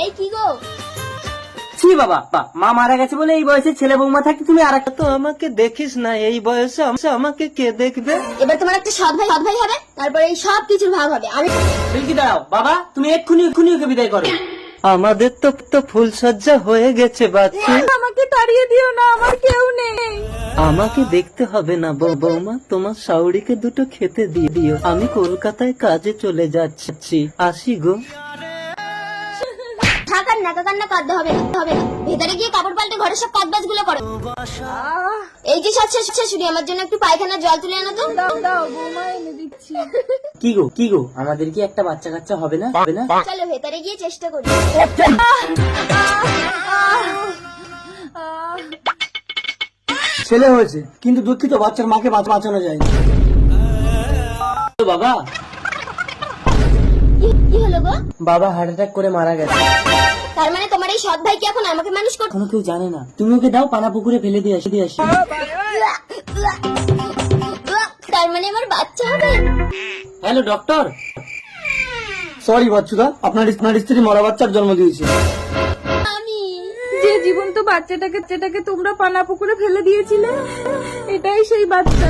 এই কি গো? ছি বাবা, মা মারা গেছে বলে এই বয়সে ছেলে বৌমা থাকতে তুমি আর একটা তো আমাকে দেখিস না, এই বয়সে আমাকে কে দেখবে? এবার তোমার একটা সৎ ভাই হবে, তারপরে এই সব কিছুর ভাগ হবে। আমি কি দাঁড়াও বাবা, তুমি এক্ষুনি ওকে বিদায় করো। আমাদের তো ফুলসজ্জা হয়ে গেছে বাচ্চা, আমাকে তাড়িয়ে দিও না, আমার কেউ নেই। আমাকে দেখতে হবে না বৌমা, তোমার শাউরিকে দুটো খেতে দিয়ে দিও, আমি কলকাতায় কাজে চলে যাচ্ছি, আসি গো। থাকার নাকা কান্না কাঁদতে হবে না, ভেতরে গিয়ে কাপড় পাল্টে ঘরে সব কাজবাজ গুলো করো। এই যে সব শুনি, আমার জন্য একটু পায়খানার জল তুলে আনো তো। দাও বৌমা, এনে দিচ্ছি। কি গো আমাদের কি একটা বাচ্চা কাচ্চা হবে না? চলো ভেতরে গিয়ে চেষ্টা করি। ছেলে হয়েছে, কিন্তু দুঃখিত বাচ্চার মাকে বাঁচানো যায়নি। বাবা, কি হলো গো? বাবা হার্ট অ্যাটাক করে মারা গেছে। তার মানে তোমার এই সৎ ভাই কি এখন আমাকে মানুষ করতে? কোনো কেউ জানে না, তুমি ওকে দাও, পানা পুকুরে ফেলে দিয়ে আসি। তার মানে আমার বাচ্চা হবে। Hello doctor. সরি বাচ্চুদা, আপনার স্ত্রী মরা বাচ্চার জন্ম দিয়েছে। আমি যে জীবন্ত বাচ্চাটাকে তোমরা পানা পুকুরে ফেলে দিয়েছিলে, এটাই সেই বাচ্চা।